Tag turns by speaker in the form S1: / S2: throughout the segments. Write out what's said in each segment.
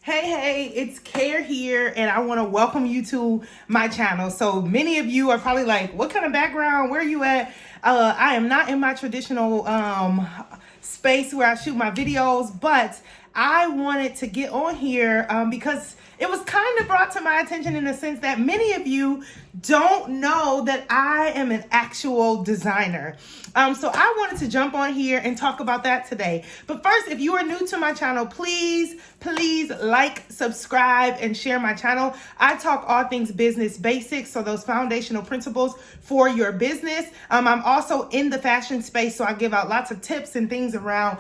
S1: Hey, it's Care here, and I want to welcome you to my channel. So many of you are probably like, what kind of background? Where are you at? I am not in my traditional space where I shoot my videos, but I wanted to get on here because it was kind of brought to my attention in the sense that many of you don't know that I am an actual designer. So I wanted to jump on here and talk about that today. But first, if you are new to my channel, please like, subscribe, and share my channel. I talk all things business basics, so those foundational principles for your business. I'm also in the fashion space, so I give out lots of tips and things around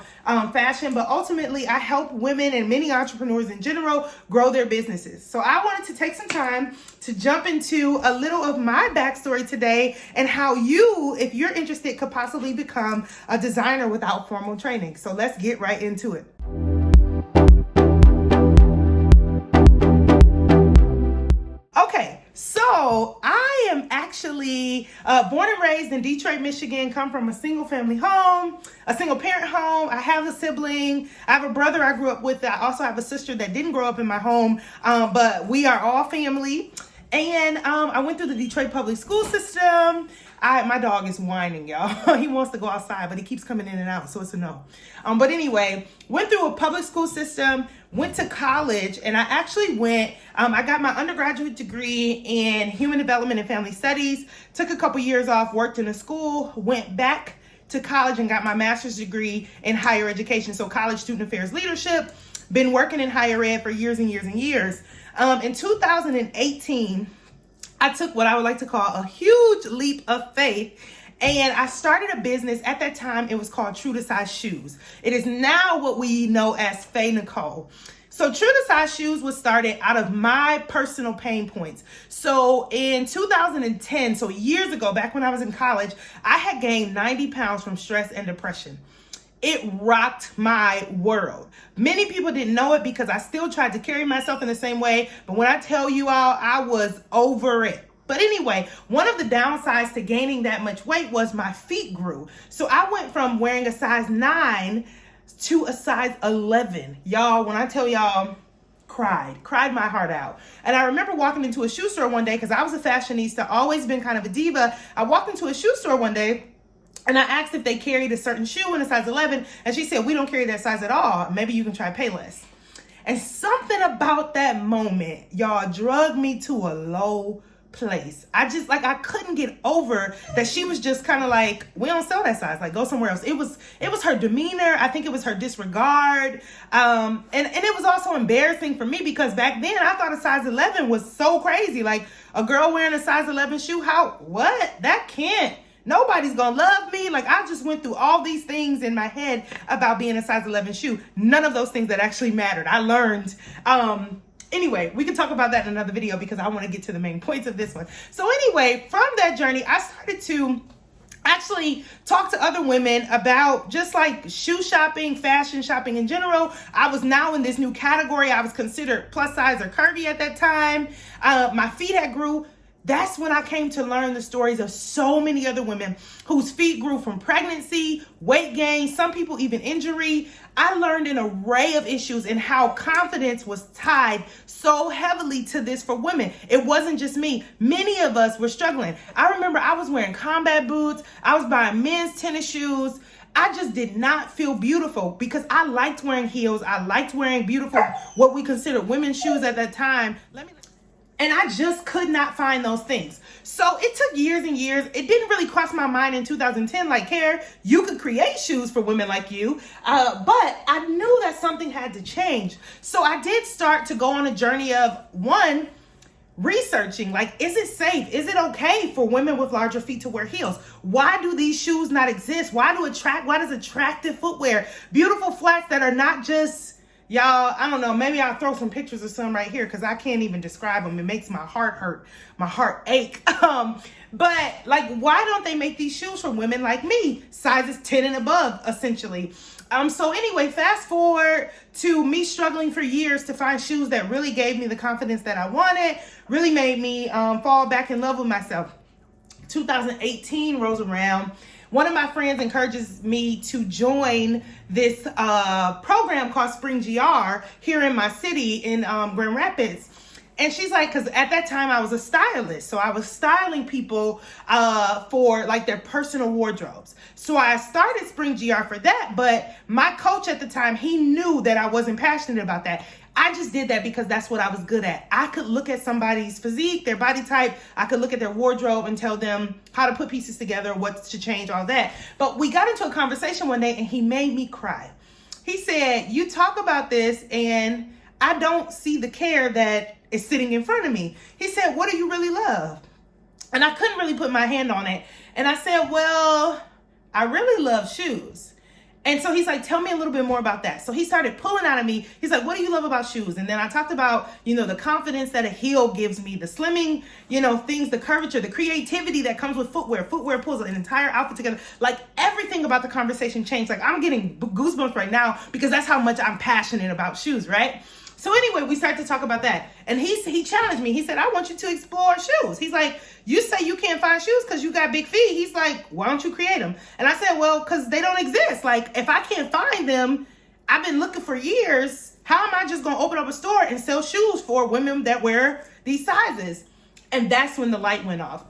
S1: fashion, but ultimately I help women and many entrepreneurs in general grow their businesses. So I wanted to take some time to jump into a little of my backstory today and how you, if you're interested, could possibly become a designer without formal training. So let's get right into it. Okay, so I am actually born and raised in Detroit, Michigan, come from a single family home, a single parent home. I have a sibling. I have a brother I grew up with. I also have a sister that didn't grow up in my home, but we are all family. And I went through the Detroit public school system. My dog is whining, y'all. He wants to go outside, but he keeps coming in and out, so it's a no. But anyway, went through a public school system, went to college, and I actually I got my undergraduate degree in human development and family studies, took a couple years off, worked in a school, went back to college and got my master's degree in higher education, so college student affairs leadership. Been working in higher ed for years and years and years. In 2018, I took what I would like to call a huge leap of faith, and I started a business. At that time, it was called True to Size Shoes. It is now what we know as Faye Nicole. So True to Size Shoes was started out of my personal pain points. So in 2010, so years ago, back when I was in college, I had gained 90 pounds from stress and depression. It rocked my world. Many people didn't know it because I still tried to carry myself in the same way. But when I tell you all, I was over it. But anyway, one of the downsides to gaining that much weight was my feet grew. So I went from wearing a size 9 to a size 11. Y'all, when I tell y'all, cried my heart out. And I remember walking into a shoe store one day because I was a fashionista, always been kind of a diva. I walked into a shoe store one day and I asked if they carried a certain shoe in a size 11, and she said, we don't carry that size at all. Maybe you can try Payless. And something about that moment, y'all, drugged me to a low place. I couldn't get over that she was just kind of like, we don't sell that size, like go somewhere else. It was her demeanor. I think it was her disregard. And it was also embarrassing for me because back then I thought a size 11 was so crazy. Like a girl wearing a size 11 shoe, that can't. Nobody's gonna love me. Like I just went through all these things in my head about being a size 11 shoe. None of those things that actually mattered. I learned. Anyway, we can talk about that in another video because I want to get to the main points of this one. So anyway, from that journey, I started to actually talk to other women about just like shoe shopping, fashion shopping in general. I was now in this new category. I was considered plus size or curvy at that time. My feet had grew. That's when I came to learn the stories of so many other women whose feet grew from pregnancy, weight gain, some people even injury. I learned an array of issues and how confidence was tied so heavily to this for women. It wasn't just me. Many of us were struggling. I remember I was wearing combat boots. I was buying men's tennis shoes. I just did not feel beautiful because I liked wearing heels. I liked wearing beautiful, what we considered women's shoes at that time. And I just could not find those things. So it took years and years. It didn't really cross my mind in 2010, like, Care, you could create shoes for women like you. But I knew that something had to change. So I did start to go on a journey of, one, researching, like, is it safe? Is it okay for women with larger feet to wear heels? Why do these shoes not exist? Why does attractive footwear, beautiful flats that are not just, y'all, I don't know, maybe I'll throw some pictures of some right here because I can't even describe them. It makes my heart hurt, my heart ache. But like, why don't they make these shoes for women like me? Sizes 10 and above, essentially. So anyway, fast forward to me struggling for years to find shoes that really gave me the confidence that I wanted, really made me fall back in love with myself. 2018 rolls around. one of my friends encourages me to join this program called Spring GR here in my city in Grand Rapids. And she's like, because at that time I was a stylist. So I was styling people for like their personal wardrobes. So I started Spring GR for that. But my coach at the time, he knew that I wasn't passionate about that. I just did that because that's what I was good at. I could look at somebody's physique, their body type. I could look at their wardrobe and tell them how to put pieces together, what to change, all that. But we got into a conversation one day and he made me cry. He said, you talk about this and I don't see the care that is sitting in front of me. He said, what do you really love? And I couldn't really put my hand on it. And I said, well, I really love shoes. And so he's like, tell me a little bit more about that. So he started pulling out of me. He's like, what do you love about shoes? And then I talked about, the confidence that a heel gives me, the slimming, things, the curvature, the creativity that comes with footwear. Footwear pulls an entire outfit together. Like everything about the conversation changed. Like I'm getting goosebumps right now because that's how much I'm passionate about shoes, right? So anyway, we started to talk about that. And he challenged me. He said, I want you to explore shoes. He's like, you say you can't find shoes because you got big feet. He's like, why don't you create them? And I said, well, because they don't exist. Like, if I can't find them, I've been looking for years. How am I just going to open up a store and sell shoes for women that wear these sizes? And that's when the light went off.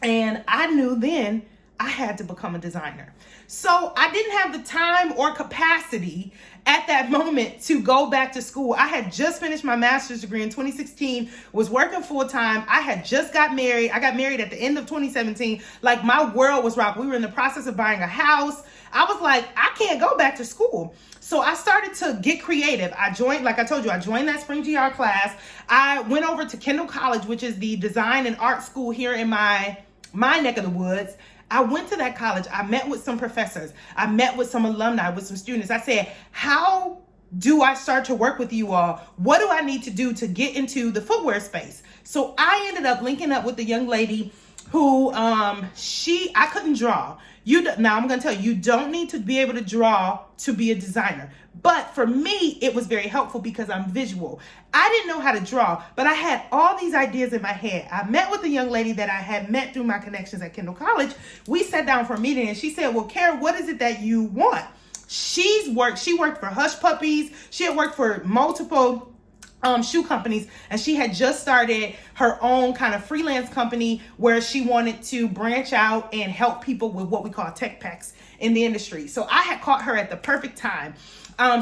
S1: And I knew then I had to become a designer. So I didn't have the time or capacity at that moment to go back to school. I had just finished my master's degree in 2016, was working full time. I had just got married. I got married at the end of 2017. Like my world was rocked. We were in the process of buying a house. I was like, I can't go back to school. So I started to get creative. I joined, like I told you, I joined that Spring GR class. I went over to Kendall College, which is the design and art school here in my neck of the woods. I went to that college. I met with some professors. I met with some alumni, with some students. I said, how do I start to work with you all? What do I need to do to get into the footwear space? So I ended up linking up with the young lady who I couldn't draw. Now I'm going to tell you, you don't need to be able to draw to be a designer. But for me, it was very helpful because I'm visual. I didn't know how to draw, but I had all these ideas in my head. I met with a young lady that I had met through my connections at Kendall College. We sat down for a meeting and she said, well, Care, what is it that you want? She worked for Hush Puppies. She had worked for multiple shoe companies, and she had just started her own kind of freelance company where she wanted to branch out and help people with what we call Techpacks in the industry. So I had caught her at the perfect time.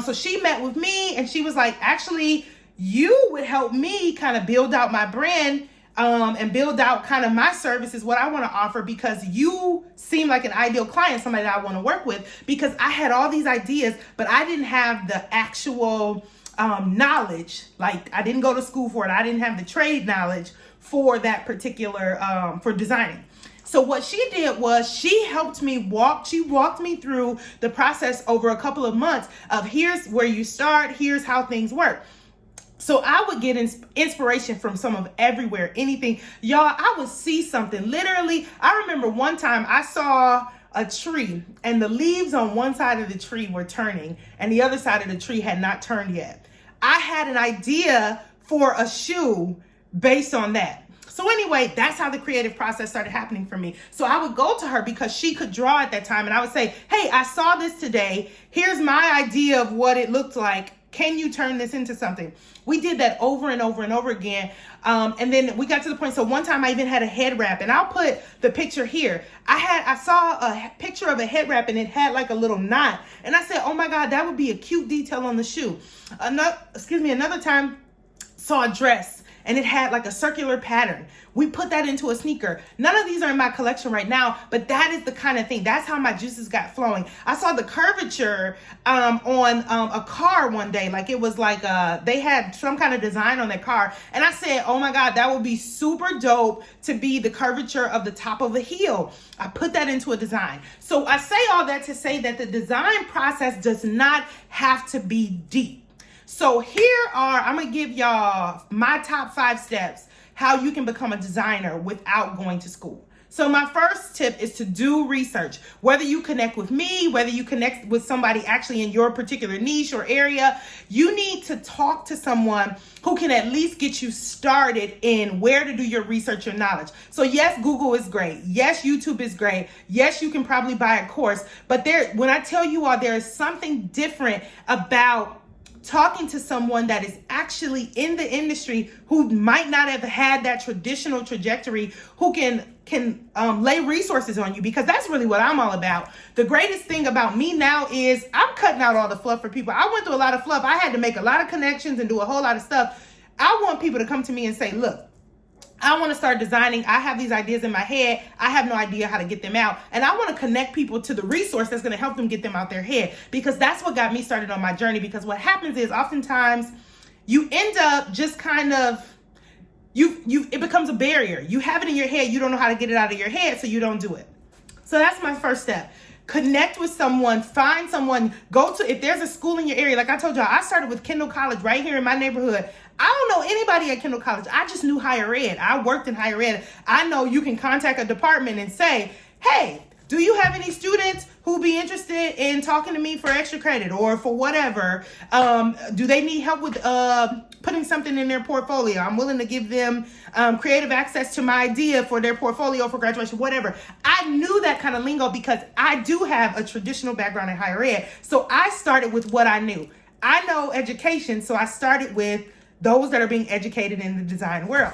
S1: So she met with me and she was like, actually, you would help me kind of build out my brand and build out kind of my services, what I want to offer, because you seem like an ideal client, somebody that I want to work with, because I had all these ideas, but I didn't have the actual knowledge. Like I didn't go to school for it. I didn't have the trade knowledge for that particular, for designing. So what she did was she walked me through the process over a couple of months of here's where you start, here's how things work. So I would get inspiration from some of everywhere, anything. Y'all, I would see something. Literally, I remember one time I saw a tree and the leaves on one side of the tree were turning and the other side of the tree had not turned yet. I had an idea for a shoe based on that. So anyway, that's how the creative process started happening for me. So I would go to her because she could draw at that time and I would say, hey, I saw this today. Here's my idea of what it looked like. Can you turn this into something? We did that over and over and over again. And then we got to the point. So one time I even had a head wrap, and I'll put the picture here. I saw a picture of a head wrap and it had like a little knot. And I said, oh my God, that would be a cute detail on the shoe. Another time saw a dress and it had like a circular pattern. We put that into a sneaker. None of these are in my collection right now, but that is the kind of thing. That's how my juices got flowing. I saw the curvature on a car one day. Like it was like they had some kind of design on their car. And I said, oh my God, that would be super dope to be the curvature of the top of a heel. I put that into a design. So I say all that to say that the design process does not have to be deep. So I'm going to give y'all my top 5 steps how you can become a designer without going to school. So my first tip is to do research. Whether you connect with me, whether you connect with somebody actually in your particular niche or area, you need to talk to someone who can at least get you started in where to do your research or knowledge. So yes, Google is great. Yes, YouTube is great. Yes, you can probably buy a course. But when I tell you all, there is something different about talking to someone that is actually in the industry, who might not have had that traditional trajectory, who can lay resources on you, because that's really what I'm all about. The greatest thing about me now is I'm cutting out all the fluff for people. I went through a lot of fluff. I had to make a lot of connections and do a whole lot of stuff. I want people to come to me and say, look, I want to start designing. I have these ideas in my head. I have no idea how to get them out. And I want to connect people to the resource that's going to help them get them out their head, because that's what got me started on my journey. Because what happens is oftentimes you end up just kind of, it becomes a barrier. You have it in your head. You don't know how to get it out of your head, so you don't do it. So that's my first step. Connect with someone, find someone, if there's a school in your area. Like I told y'all, I started with Kendall College right here in my neighborhood. I don't know anybody at Kendall College. I just knew higher ed. I worked in higher ed. I know you can contact a department and say, hey, do you have any students who be interested in talking to me for extra credit or for whatever? Do they need help with putting something in their portfolio? I'm willing to give them creative access to my idea for their portfolio for graduation, whatever. I knew that kind of lingo because I do have a traditional background in higher ed. So I started with what I knew. I know education, so I started with those that are being educated in the design world.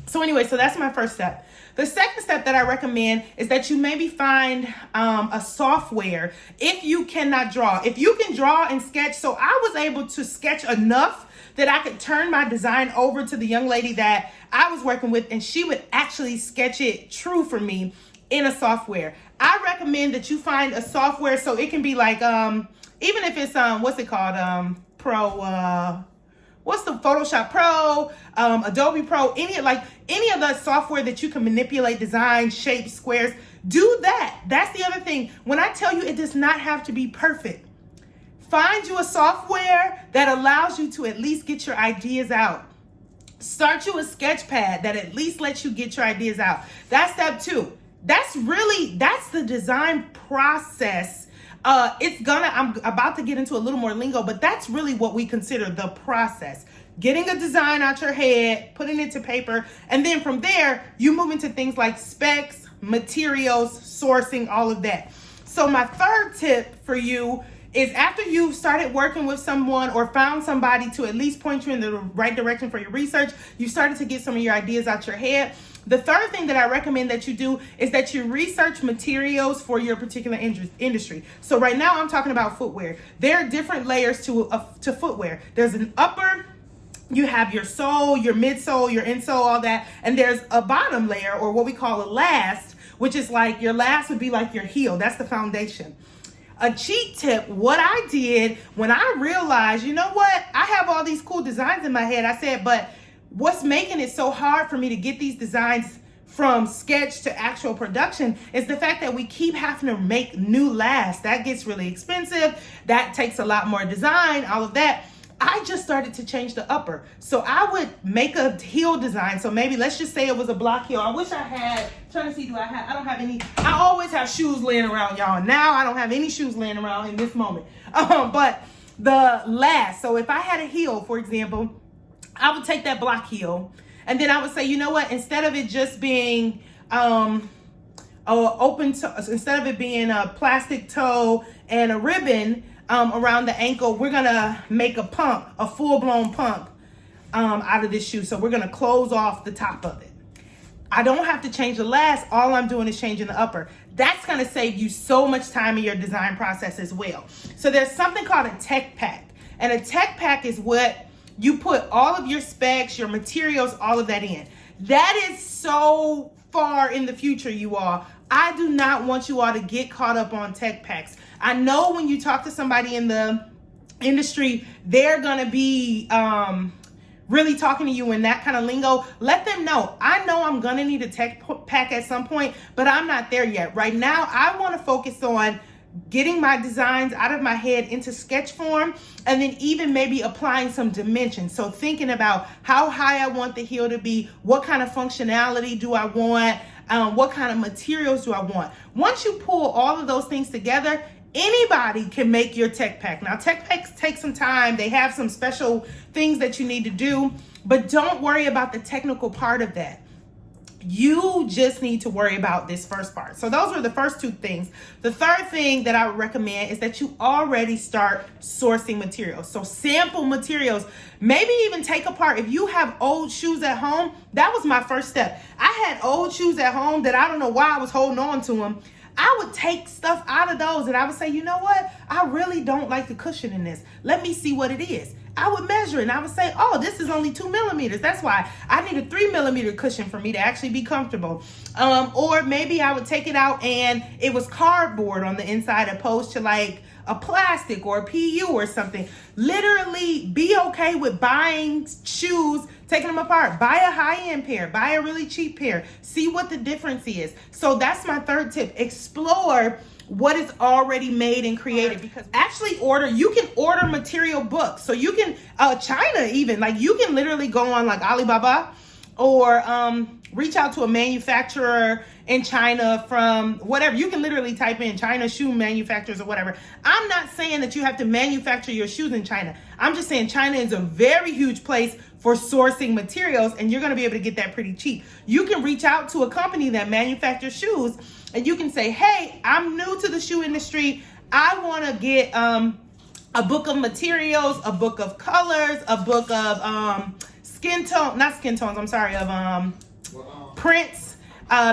S1: So anyway, so that's my first step. The second step that I recommend is that you maybe find a software if you cannot draw. If you can draw and sketch, so I was able to sketch enough that I could turn my design over to the young lady that I was working with, and she would actually sketch it true for me in a software. I recommend that you find a software, so it can be like, even if it's, what's it called, what's the Photoshop Pro, Adobe Pro, any of the software that you can manipulate design, shapes, squares, do that. That's the other thing. When I tell you, it does not have to be perfect. Find you a software that allows you to at least get your ideas out. Start you a sketch pad that at least lets you get your ideas out. That's step 2. That's the design process. I'm about to get into a little more lingo, but that's really what we consider the process. Getting a design out your head, putting it to paper, and then from there, you move into things like specs, materials, sourcing, all of that. So my third tip for you is, after you've started working with someone or found somebody to at least point you in the right direction for your research, you started to get some of your ideas out your head. The third thing that I recommend that you do is that you research materials for your particular industry. So right now I'm talking about footwear. There are different layers to footwear. There's an upper, you have your sole, your midsole, your insole, all that. And there's a bottom layer, or what we call a last, which is like, your last would be like your heel. That's the foundation. A cheat tip, what I did when I realized, you know what, I have all these cool designs in my head. I said, but what's making it so hard for me to get these designs from sketch to actual production is the fact that we keep having to make new lasts. That gets really expensive. That takes a lot more design, all of that. I just started to change the upper. So I would make a heel design. So maybe let's just say it was a block heel. I wish I had, trying to see, I don't have any, I always have shoes laying around, y'all. Now I don't have any shoes laying around in this moment. But the last, so if I had a heel, for example, I would take that block heel, and then I would say, you know what, instead of it just being instead of it being a plastic toe and a ribbon around the ankle, we're gonna make a pump, a full-blown pump out of this shoe. So we're gonna close off the top of it. I don't have to change the last. All I'm doing is changing the upper. That's gonna save you so much time in your design process as well. So there's something called a tech pack, and a tech pack is what you put all of your specs, your materials, all of that in. That is so far in the future, you all. I do not want you all to get caught up on tech packs. I know when you talk to somebody in the industry, they're gonna be really talking to you in that kind of lingo. Let them know. I know I'm gonna need a tech pack at some point, but I'm not there yet. Right now, I wanna focus on getting my designs out of my head into sketch form, and then even maybe applying some dimensions. So thinking about how high I want the heel to be, what kind of functionality do I want, What kind of materials do I want? Once you pull all of those things together, anybody can make your tech pack. Now, tech packs take some time. They have some special things that you need to do, but don't worry about the technical part of that. You just need to worry about this first part. So those are the first two things. The third thing that I would recommend is that you already start sourcing materials. So sample materials, maybe even take apart. If you have old shoes at home, that was my first step. I had old shoes at home that I don't know why I was holding on to them. I would take stuff out of those and I would say, you know what? I really don't like the cushion in this. Let me see what it is. I would measure it and I would say, oh, this is only 2 millimeters. That's why I need a 3 millimeter cushion for me to actually be comfortable. Or maybe I would take it out and it was cardboard on the inside opposed to like a plastic or a PU or something. Literally be okay with buying shoes, taking them apart. Buy a high-end pair, buy a really cheap pair. See what the difference is. So that's my third tip. Explore what is already made and created, because actually you can order material books. So you can, China even, like you can literally go on like Alibaba or reach out to a manufacturer in China from whatever. You can literally type in China shoe manufacturers or whatever. I'm not saying that you have to manufacture your shoes in China. I'm just saying China is a very huge place for sourcing materials and you're gonna be able to get that pretty cheap. You can reach out to a company that manufactures shoes and you can say, hey, I'm new to the shoe industry. I wanna get a book of materials, a book of colors, a book of prints.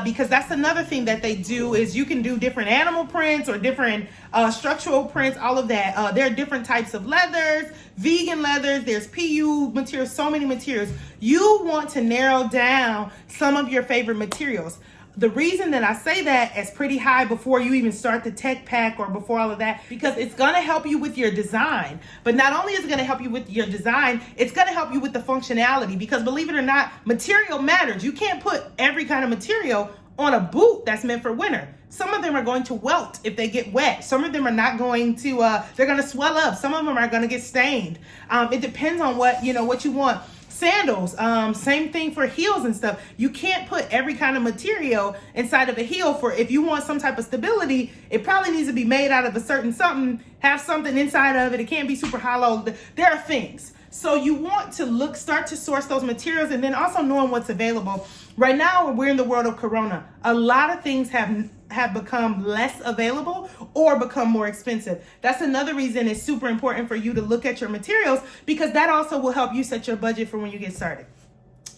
S1: Because that's another thing that they do is you can do different animal prints or different structural prints, all of that. There are different types of leathers, vegan leathers, there's PU materials, so many materials. You want to narrow down some of your favorite materials. The reason that I say that is pretty high before you even start the tech pack or before all of that, because it's gonna help you with your design. But not only is it gonna help you with your design, it's gonna help you with the functionality, because believe it or not, material matters. You can't put every kind of material on a boot that's meant for winter. Some of them are going to welt if they get wet. Some of them are not going to, they're gonna swell up. Some of them are gonna get stained. It depends on what you want. Sandals, same thing for heels and stuff. You can't put every kind of material inside of a heel. For if you want some type of stability, it probably needs to be made out of a certain something, have something inside of it. It can't be super hollow. There are things. So you want to start to source those materials, and then also knowing what's available. Right now, we're in the world of Corona. A lot of things have become less available or become more expensive. That's another reason it's super important for you to look at your materials, because that also will help you set your budget for when you get started.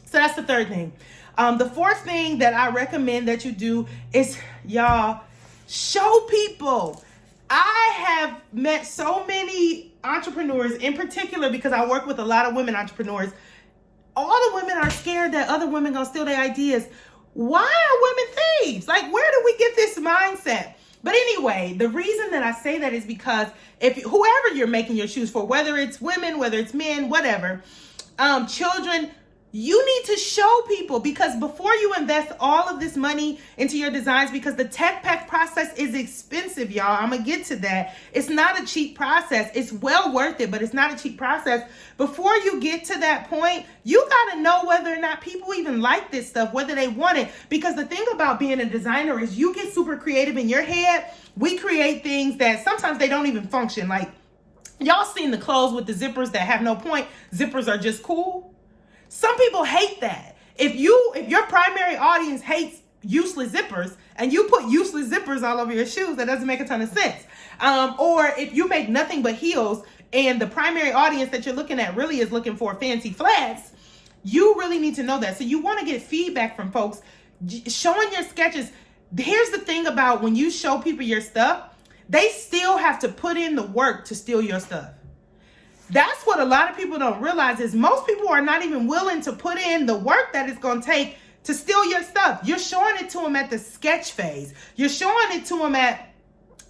S1: So that's the third thing. The fourth thing that I recommend that you do is, y'all, show people. I have met so many entrepreneurs, in particular because I work with a lot of women entrepreneurs. All the women are scared that other women gonna steal their ideas. Why are women thieves? Like, where do we get this mindset? But anyway, the reason that I say that is because whoever you're making your shoes for, whether it's women, whether it's men, whatever, children, you need to show people, because before you invest all of this money into your designs, because the tech pack process is expensive, y'all. I'm gonna get to that. It's not a cheap process. It's well worth it, but it's not a cheap process. Before you get to that point, you gotta know whether or not people even like this stuff, whether they want it. Because the thing about being a designer is you get super creative in your head. We create things that sometimes they don't even function. Like, y'all seen the clothes with the zippers that have no point. Zippers are just cool. Some people hate that. If your primary audience hates useless zippers and you put useless zippers all over your shoes, that doesn't make a ton of sense. Or if you make nothing but heels and the primary audience that you're looking at really is looking for fancy flats, you really need to know that. So you want to get feedback from folks. Showing your sketches. Here's the thing about when you show people your stuff, they still have to put in the work to steal your stuff. That's what a lot of people don't realize, is most people are not even willing to put in the work that it's going to take to steal your stuff. You're showing it to them at the sketch phase. You're showing it to them at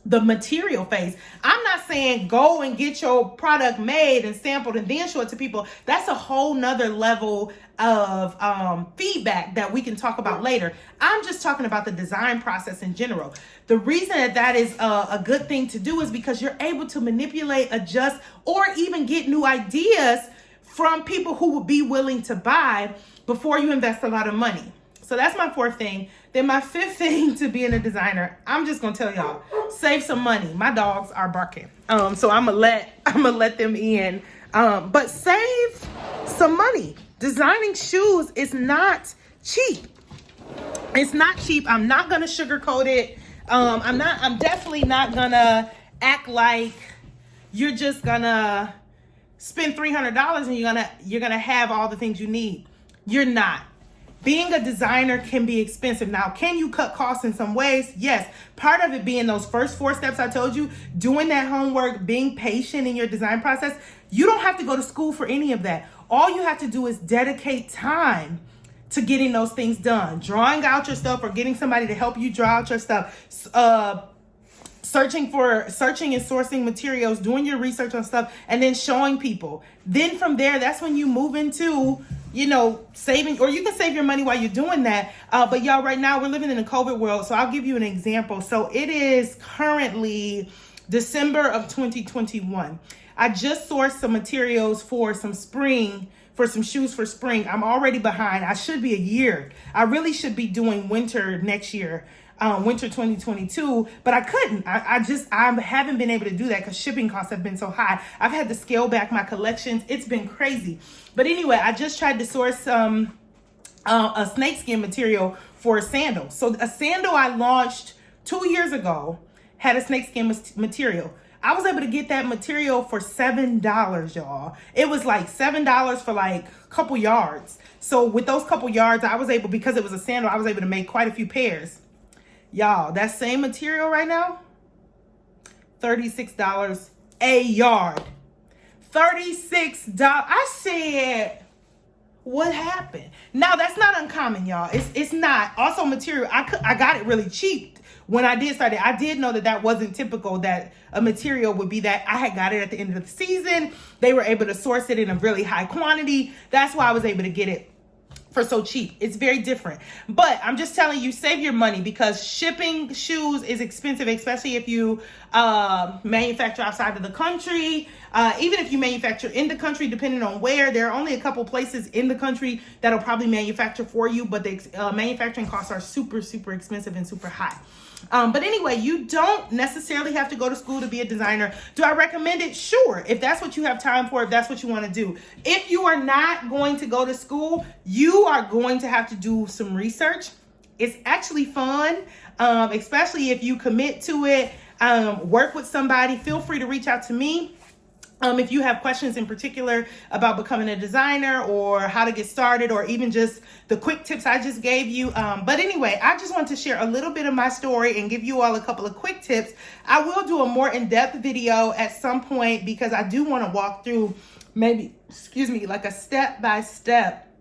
S1: the material phase. I'm not saying go and get your product made and sampled and then show it to people. That's a whole nother level of feedback that we can talk about later. I'm just talking about the design process in general. The reason that is a good thing to do is because you're able to manipulate, adjust, or even get new ideas from people who will be willing to buy before you invest a lot of money. So that's my fourth thing. Then my fifth thing to being a designer, I'm just gonna tell y'all, save some money. My dogs are barking, so I'm gonna let them in. But save some money. Designing shoes is not cheap. It's not cheap. I'm not gonna sugarcoat it. I'm definitely not gonna act like you're just gonna spend $300 and you're gonna have all the things you need. You're not. Being a designer can be expensive. Now, can you cut costs in some ways? Yes. Part of it being those first 4 steps I told you, doing that homework, being patient in your design process. You don't have to go to school for any of that. All you have to do is dedicate time to getting those things done. Drawing out your stuff or getting somebody to help you draw out your stuff. Searching and sourcing materials, doing your research on stuff, and then showing people. Then from there, that's when you move into, saving, or you can save your money while you're doing that. But y'all, right now we're living in a COVID world. So I'll give you an example. So it is currently December of 2021. I just sourced some materials for some shoes for spring. I'm already behind. I should be a year. I really should be doing winter next year. Winter 2022, but I couldn't. I haven't been able to do that because shipping costs have been so high. I've had to scale back my collections. It's been crazy. But anyway, I just tried to source a snakeskin material for a sandal. So a sandal I launched 2 years ago had a snakeskin material. I was able to get that material for $7, y'all. It was like $7 for like a couple yards. So with those couple yards, I was able, because it was a sandal, I was able to make quite a few pairs. Y'all, that same material right now, $36 a yard. $36. I said, what happened? Now, that's not uncommon, y'all. It's not. Also, material, I got it really cheap. When I did start it, I did know that wasn't typical, that a material would be that. I had got it at the end of the season. They were able to source it in a really high quantity. That's why I was able to get it for so cheap. It's very different. But I'm just telling you, save your money, because shipping shoes is expensive, especially if you manufacture outside of the country. Even if you manufacture in the country, depending on where, there are only a couple places in the country that'll probably manufacture for you, but the manufacturing costs are super, super expensive and super high. But anyway, you don't necessarily have to go to school to be a designer. Do I recommend it? Sure. If that's what you have time for, if that's what you want to do. If you are not going to go to school, you are going to have to do some research. It's actually fun, especially if you commit to it. Work with somebody. Feel free to reach out to me. If you have questions in particular about becoming a designer or how to get started, or even just the quick tips I just gave you. But anyway, I just want to share a little bit of my story and give you all a couple of quick tips. I will do a more in-depth video at some point, because I do want to walk through like a step-by-step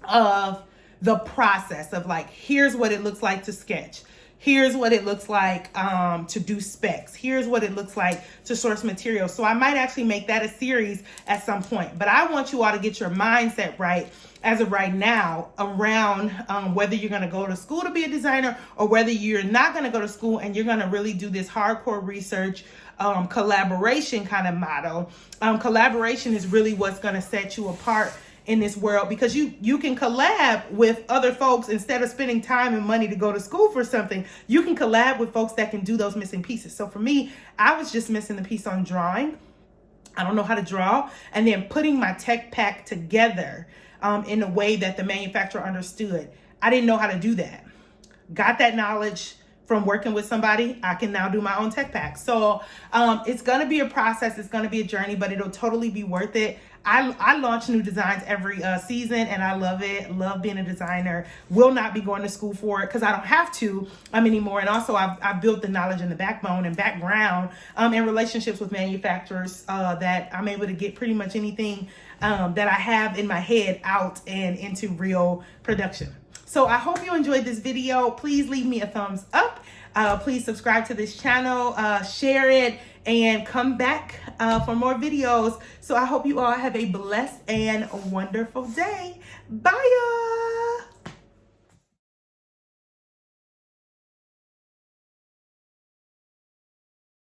S1: of the process of like, here's what it looks like to sketch. Here's what it looks like to do specs. Here's what it looks like to source materials. So I might actually make that a series at some point. But I want you all to get your mindset right as of right now around whether you're going to go to school to be a designer, or whether you're not going to go to school and you're going to really do this hardcore research, collaboration kind of model. Collaboration is really what's going to set you apart in this world, because you can collab with other folks instead of spending time and money to go to school for something. You can collab with folks that can do those missing pieces. So for me, I was just missing the piece on drawing. I don't know how to draw. And then putting my tech pack together in a way that the manufacturer understood. I didn't know how to do that. Got that knowledge from working with somebody. I can now do my own tech pack. So it's going to be a process. It's going to be a journey, but it'll totally be worth it. I launch new designs every season, and I love it. Love being a designer. Will not be going to school for it because I don't have to anymore. And also I've built the knowledge and the backbone and background and relationships with manufacturers that I'm able to get pretty much anything that I have in my head out and into real production. So I hope you enjoyed this video. Please leave me a thumbs up. Please subscribe to this channel, share it, and come back for more videos. So I hope you all have a blessed and wonderful day. Bye, y'all.